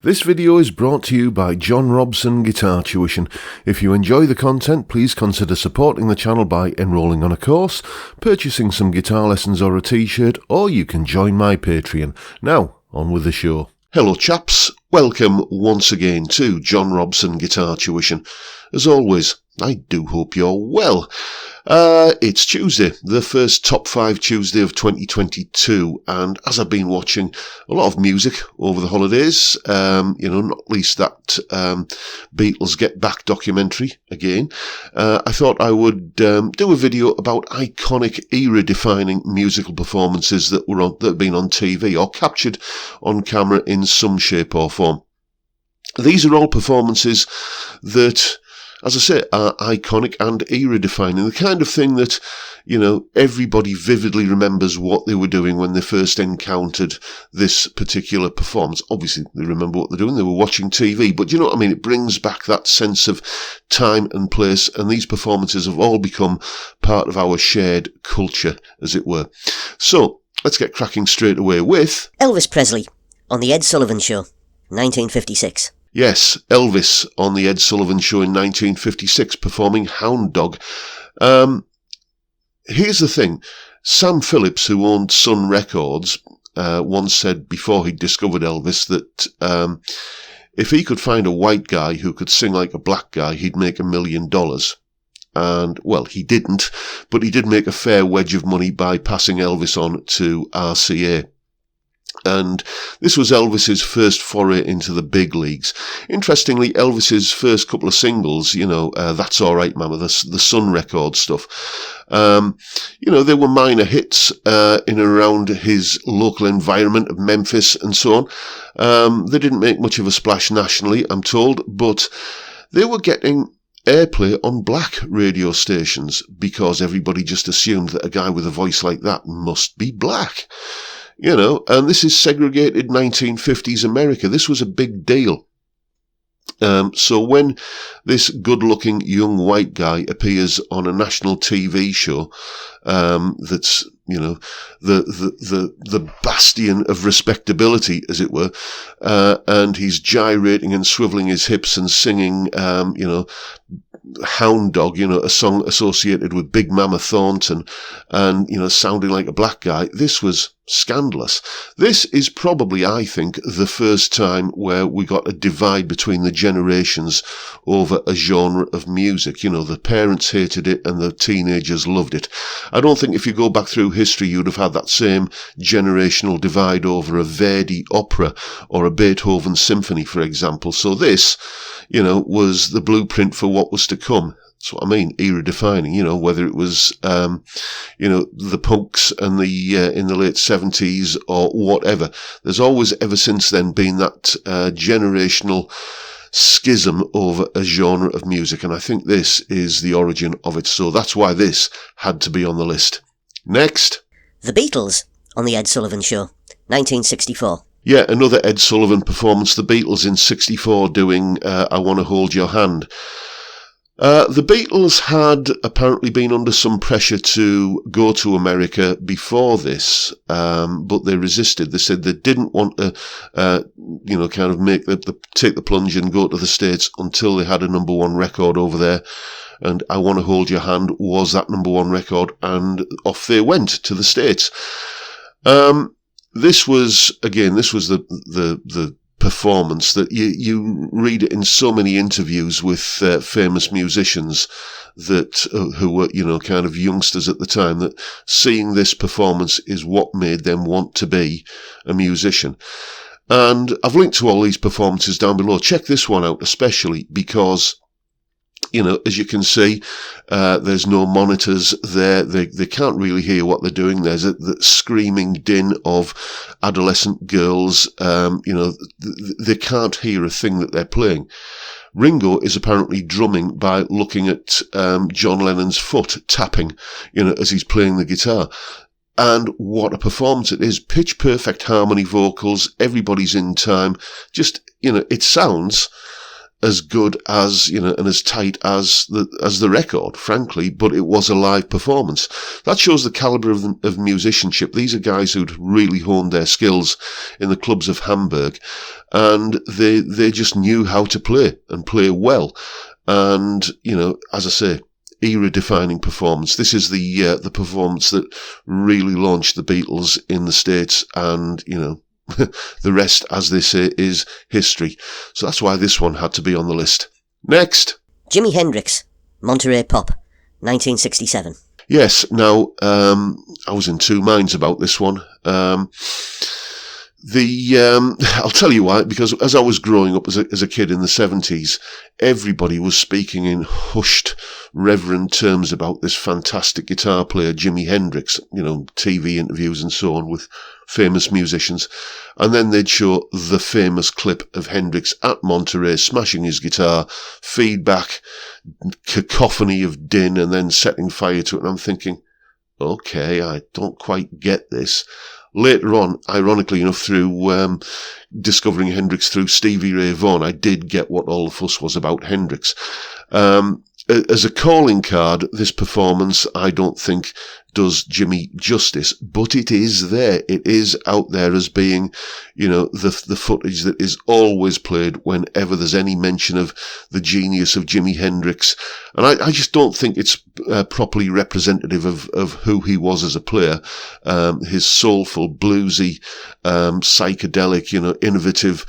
This video is brought to you by John Robson Guitar Tuition. If you enjoy the content, please consider supporting the channel by enrolling on a course, purchasing some guitar lessons or a t-shirt, or you can join my Patreon. Now, on with the show. Hello chaps, welcome once again to John Robson Guitar Tuition. As always, I do hope you're well. It's Tuesday, the first Top 5 Tuesday of 2022, and as I've been watching a lot of music over the holidays, not least that Beatles Get Back documentary again, I thought I would do a video about iconic era-defining musical performances that have been on TV or captured on camera in some shape or form. These are all performances that, as I say, are iconic and era-defining. The kind of thing that, everybody vividly remembers what they were doing when they first encountered this particular performance. Obviously, they remember what they're doing. They were watching TV. But you know what I mean? It brings back that sense of time and place. And these performances have all become part of our shared culture, as it were. So, let's get cracking straight away with Elvis Presley on The Ed Sullivan Show, 1956. Yes, Elvis on the Ed Sullivan Show in 1956 performing Hound Dog. Here's the thing. Sam Phillips, who owned Sun Records, once said before he discovered Elvis that if he could find a white guy who could sing like a black guy, he'd make $1 million. And, well, he didn't, but he did make a fair wedge of money by passing Elvis on to RCA. And this was Elvis's first foray into the big leagues. Interestingly, Elvis's first couple of singles, That's All Right Mama, the Sun Records stuff, they were minor hits in and around his local environment of Memphis and so on. They didn't make much of a splash nationally, I'm told, but they were getting airplay on black radio stations because everybody just assumed that a guy with a voice like that must be black. And this is segregated 1950s America. This was a big deal. So when this good-looking young white guy appears on a national TV show, that's, the bastion of respectability, as it were, and he's gyrating and swiveling his hips and singing, Hound Dog, a song associated with Big Mama Thornton, and, sounding like a black guy, this was scandalous. This is probably, I think, the first time where we got a divide between the generations over a genre of music. The parents hated it and the teenagers loved it. I don't think if you go back through history, you'd have had that same generational divide over a Verdi opera or a Beethoven symphony, for example. So this, was the blueprint for what was to come. That's what I mean, era defining, whether it was, the punks and in the late 70s or whatever. There's always ever since then been that, generational schism over a genre of music. And I think this is the origin of it. So that's why this had to be on the list. Next. The Beatles on The Ed Sullivan Show, 1964. Yeah, another Ed Sullivan performance. The Beatles in 64 doing, I Want to Hold Your Hand. The Beatles had apparently been under some pressure to go to America before this, but they resisted. They said they didn't want to, take the plunge and go to the States until they had a number one record over there. And I Want to Hold Your Hand was that number one record, and off they went to the States. This was the performance that you read it in so many interviews with famous musicians that who were kind of youngsters at the time, that seeing this performance is what made them want to be a musician. And I've linked to all these performances down below. Check this one out especially because as you can see, there's no monitors there. They can't really hear what they're doing. There's the screaming din of adolescent girls. They can't hear a thing that they're playing. Ringo is apparently drumming by looking at John Lennon's foot tapping, as he's playing the guitar. And what a performance it is. Pitch perfect harmony vocals. Everybody's in time. Just, it sounds as good as, and as tight as the record, frankly, but it was a live performance. That shows the caliber of musicianship. These are guys who'd really honed their skills in the clubs of Hamburg, and they just knew how to play and play well. And, as I say, era-defining performance. This is the performance that really launched the Beatles in the States, and, the rest, as they say, is history. So that's why this one had to be on the list. Next. Jimi Hendrix, Monterey Pop, 1967. Yes, now, I was in two minds about this one. I'll tell you why, because as I was growing up as a kid in the 70s, everybody was speaking in hushed, reverent terms about this fantastic guitar player, Jimi Hendrix, TV interviews and so on with famous musicians. And then they'd show the famous clip of Hendrix at Monterey smashing his guitar, feedback, cacophony of din, and then setting fire to it. And I'm thinking, okay, I don't quite get this. Later on, ironically enough, through discovering Hendrix through Stevie Ray Vaughan, I did get what all the fuss was about Hendrix. As a calling card, this performance, I don't think, does Jimmy justice, but it is there. It is out there as being, the footage that is always played whenever there's any mention of the genius of Jimi Hendrix. And I just don't think it's properly representative of who he was as a player. His soulful, bluesy, psychedelic, innovative,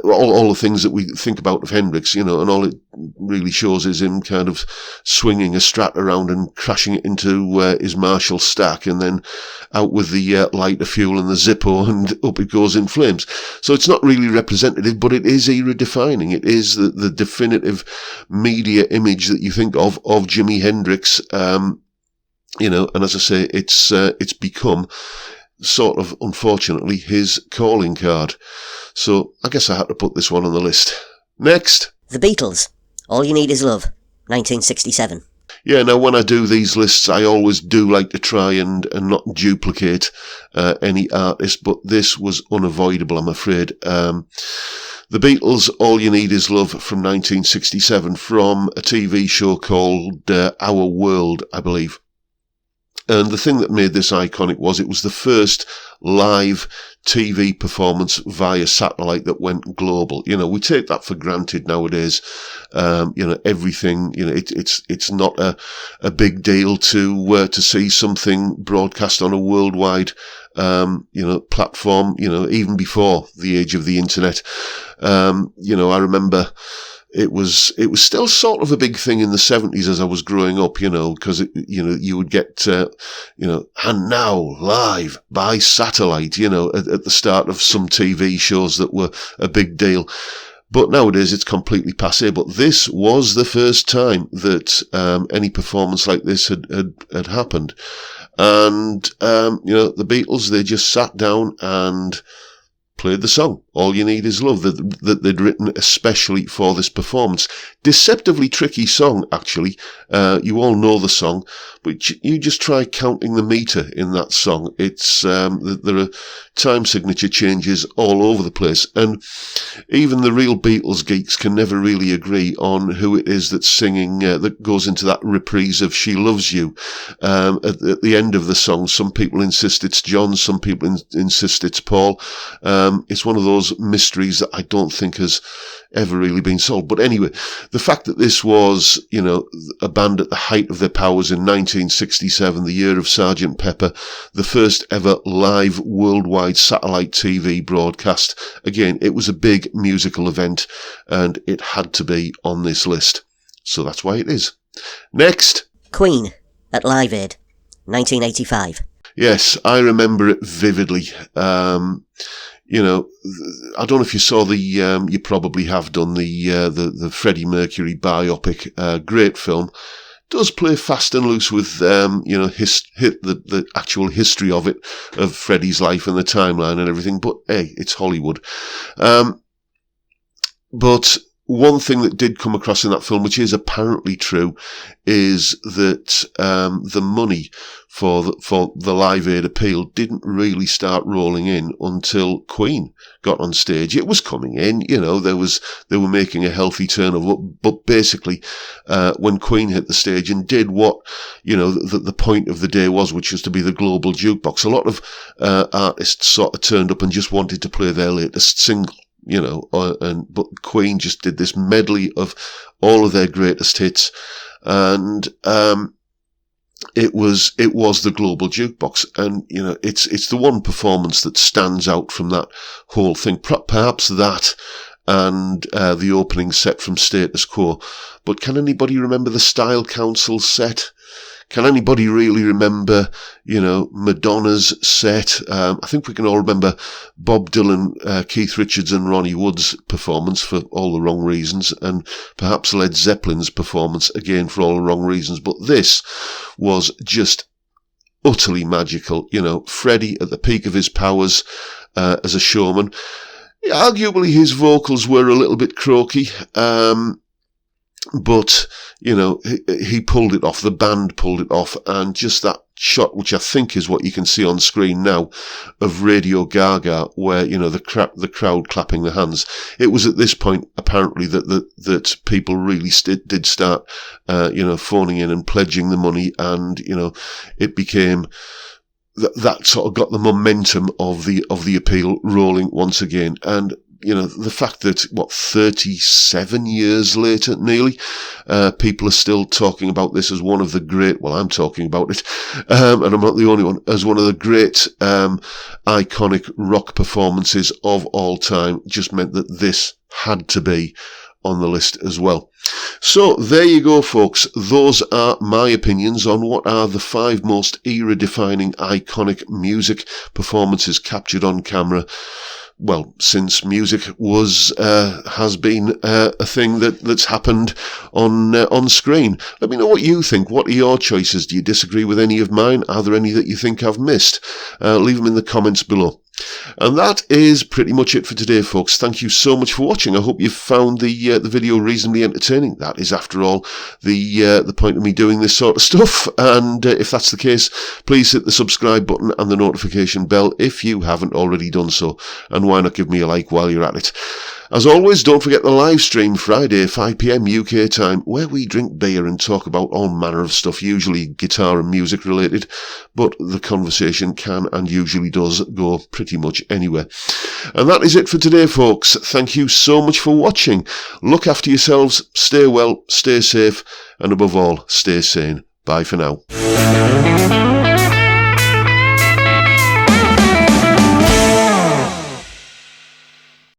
all the things that we think about of Hendrix, and all it really shows is him kind of swinging a Strat around and crashing it into his Marshall stack, and then out with the lighter fuel and the Zippo, and up it goes in flames. So it's not really representative, but it is era defining. It is the definitive media image that you think of Jimi Hendrix. And as I say, it's become sort of, unfortunately, his calling card. So I guess I had to put this one on the list. Next. The Beatles, All You Need Is Love, 1967. Yeah, now when I do these lists, I always do like to try and not duplicate any artist, but this was unavoidable, I'm afraid. The Beatles, All You Need Is Love from 1967, from a TV show called Our World, I believe. And the thing that made this iconic was it was the first live TV performance via satellite that went global. We take that for granted nowadays. Everything, it's not a big deal to see something broadcast on a worldwide, platform, even before the age of the internet. I remember it was still sort of a big thing in the 70s as I was growing up, because you would get, and now live by satellite, at the start of some TV shows that were a big deal. But nowadays it's completely passé. But this was the first time that any performance like this had happened. And, the Beatles, they just sat down and played the song, All You Need Is Love, that they'd written especially for this performance. Deceptively tricky song, actually. You all know the song, but you just try counting the meter in that song. It's, there are time signature changes all over the place, and even the real Beatles geeks can never really agree on who it is that's singing, that goes into that reprise of She Loves You. At the end of the song, some people insist it's John, some people insist it's Paul. It's one of those mysteries that I don't think has ever really been solved. But anyway, the fact that this was, a band at the height of their powers in 1967, the year of Sgt. Pepper, the first ever live worldwide satellite TV broadcast, again, it was a big musical event, and it had to be on this list. So that's why it is. Next. Queen, at Live Aid, 1985. Yes, I remember it vividly. I don't know if you saw you probably have done the Freddie Mercury biopic, great film. Does play fast and loose with, the actual history of it, of Freddie's life and the timeline and everything. But hey, it's Hollywood. But one thing that did come across in that film, which is apparently true, is that the money for the Live Aid appeal didn't really start rolling in until Queen got on stage. It was coming in, they were making a healthy turnover, but basically, when Queen hit the stage and did what, the point of the day was, which was to be the global jukebox, a lot of artists sort of turned up and just wanted to play their latest single. But Queen just did this medley of all of their greatest hits, and it was the global jukebox, and it's the one performance that stands out from that whole thing. Perhaps that and the opening set from Status Quo. But can anybody remember the Style Council set? Can anybody really remember, Madonna's set? I think we can all remember Bob Dylan, Keith Richards and Ronnie Wood's performance for all the wrong reasons, and perhaps Led Zeppelin's performance again for all the wrong reasons. But this was just utterly magical. Freddie at the peak of his powers as a showman. Arguably his vocals were a little bit croaky, but, he pulled it off, the band pulled it off, and just that shot, which I think is what you can see on screen now, of Radio Gaga, where, the crowd clapping their hands. It was at this point, apparently, that people really did start, phoning in and pledging the money, and, it became... That sort of got the momentum of the appeal rolling once again. And, the fact that, 37 years later, nearly, people are still talking about this as one of the great, I'm talking about it, and I'm not the only one, as one of the great, iconic rock performances of all time, just meant that this had to be on the list as well. So there you go, folks. Those are my opinions on what are the 5 most era-defining iconic music performances captured on camera. Well, since music has been a thing that's happened on screen. Let me know what you think. What are your choices? Do you disagree with any of mine? Are there any that you think I've missed? Leave them in the comments below. And that is pretty much it for today, folks. Thank you so much for watching. I hope you've found the video reasonably entertaining. That is, after all, the point of me doing this sort of stuff. And if that's the case, please hit the subscribe button and the notification bell if you haven't already done so. And why not give me a like while you're at it? As always, don't forget the live stream Friday, 5 PM UK time, where we drink beer and talk about all manner of stuff, usually guitar and music related, but the conversation can and usually does go pretty much anywhere. And that is it for today, folks. Thank you so much for watching. Look after yourselves, stay well, stay safe, and above all, stay sane. Bye for now.